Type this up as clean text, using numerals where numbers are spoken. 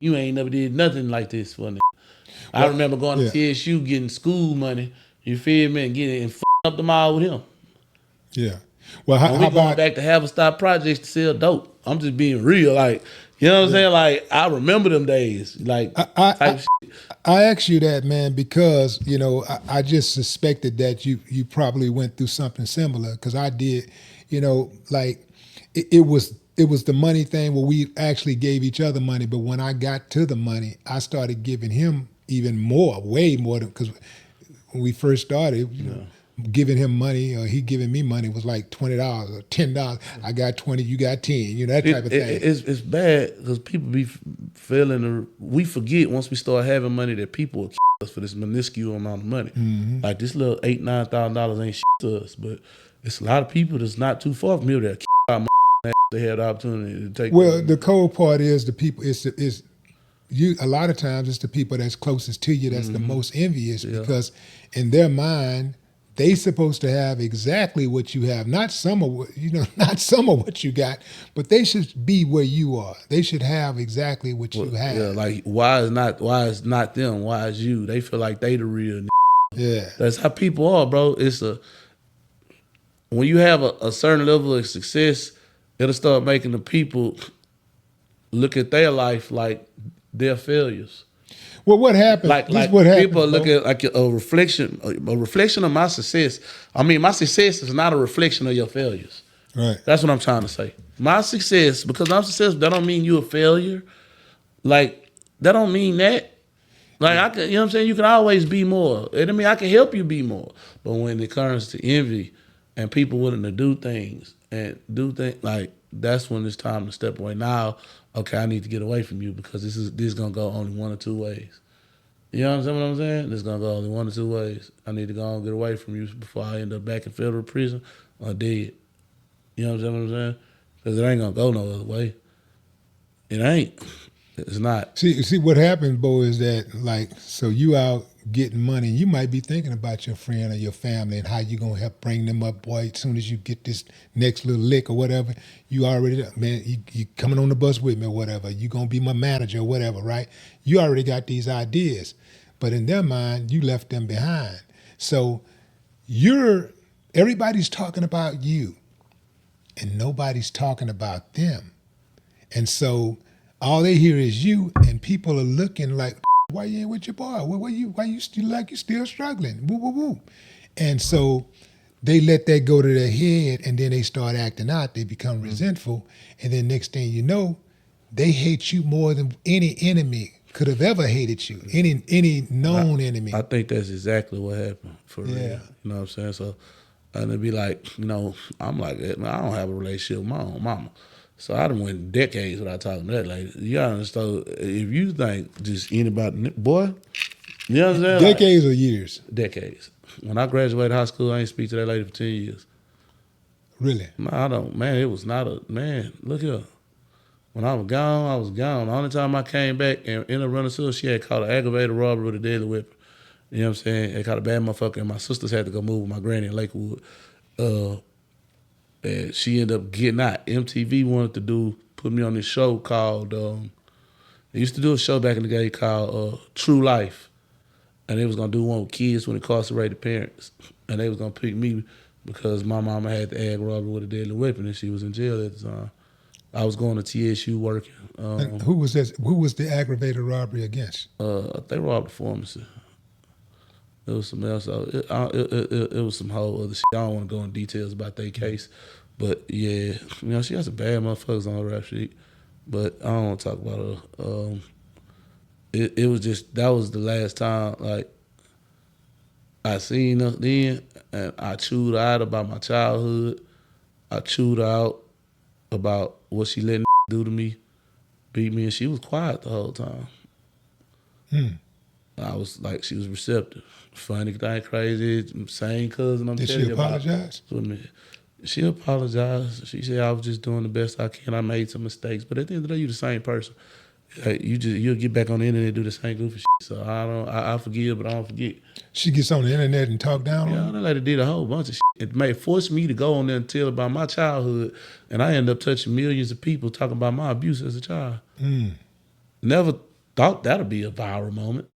You ain't never did nothing like this for me. I remember going to TSU getting school money, you feel me, and getting and up the mall with him. Yeah. Well, how we going back to Haverstock Projects to sell dope. I'm just being real, like, you know what I'm saying? Like, I remember them days, like, type shit. I asked you that, man, because, you know, I just suspected that you probably went through something similar, because I did, you know, like, it was the money thing where we actually gave each other money, but when I got to the money, I started giving him even more, way more, because when we first started, you know, giving him money or he giving me money was like $20 or $10. I got 20, you got 10, you know, that type of thing. It's bad because people be feeling, we forget once we start having money that people will kill us for this minuscule amount of money. Mm-hmm. Like this little $8,000, $9,000 ain't shit to us, but it's a lot of people that's not too far from here that kill they have the opportunity to take. Well, the cold part is the people, is you, a lot of times it's the people that's closest to you that's the most envious, because in their mind, they supposed to have exactly what you have, not some of what, you know, not some of what you got, but they should be where you are. They should have exactly what you have. Yeah, like why is not them? Why is you? They feel like they the real. Yeah, that's how people are, bro. When you have a certain level of success, it'll start making the people look at their life like they're failures. Well, what happened? Like what happened, people look at like a reflection of my success. I mean, my success is not a reflection of your failures. Right. That's what I'm trying to say. My success, because I'm successful, that don't mean you a failure. Like, that don't mean that. Like, I can, you know what I'm saying? You can always be more. I mean, I can help you be more. But when it comes to envy and people willing to do things, like, that's when it's time to step away. Now, okay, I need to get away from you because this is gonna go only one or two ways. You know what I'm saying? This is gonna go only one or two ways. I need to go and get away from you before I end up back in federal prison or dead. You know what I'm saying? Because it ain't gonna go no other way. It ain't. It's not. See what happens, Bo, is that, like, so you out getting money, you might be thinking about your friend or your family and how you gonna help bring them up, boy. As soon as you get this next little lick or whatever, you already, man, you coming on the bus with me or whatever. You gonna be my manager or whatever, right? You already got these ideas, but in their mind, you left them behind. So everybody's talking about you, and nobody's talking about them, and so all they hear is you, and people are looking like, why you ain't with your boy? Why you still like you still struggling? Woo, woo, woo. And so they let that go to their head, and then they start acting out. They become resentful, and then next thing you know, they hate you more than any enemy could have ever hated you, any known enemy. I think that's exactly what happened, for real. You know what I'm saying? So, and it'd be like, you know, I'm like, man, I don't have a relationship with my own mama. So I done went decades without talking to that lady. You gotta understand, if you think just anybody, boy, you know what I'm saying? Decades or years? Decades. When I graduated high school, I ain't speak to that lady for 10 years. Really? I don't, man, it was not a, man, look here. When I was gone, I was gone. The only time I came back and in a running to, she had caught an aggravated robbery with a deadly weapon. You know what I'm saying? They caught a bad motherfucker, and my sisters had to go move with my granny in Lakewood. And she ended up getting out. MTV wanted to put me on this show called, they used to do a show back in the day called True Life. And they was going to do one with kids with incarcerated parents. And they was going to pick me because my mama had the ag robbery with a deadly weapon and she was in jail at the time. I was going to TSU working. And who was this? Who was the aggravated robbery against? They robbed the pharmacy. It was some else. It was some whole other shit. I don't want to go in details about their case. But yeah, you know, she got some bad motherfuckers on her rap sheet. But I don't want to talk about her. It was just, that was the last time, like, I seen her then, and I chewed her out about my childhood. I chewed her out about what she let do to me, beat me, and she was quiet the whole time. I was like, she was receptive. Funny thing, crazy, same cousin I'm telling you about. Did she apologize? She apologized. She said, I was just doing the best I can. I made some mistakes. But at the end of the day, you the same person. Like, you'll get back on the internet and do the same goofy shit. So I forgive, but I don't forget. She gets on the internet and talk down on you? That lady did a whole bunch of shit. It forced me to go on there and tell about my childhood, and I ended up touching millions of people talking about my abuse as a child. Never thought that'll be a viral moment.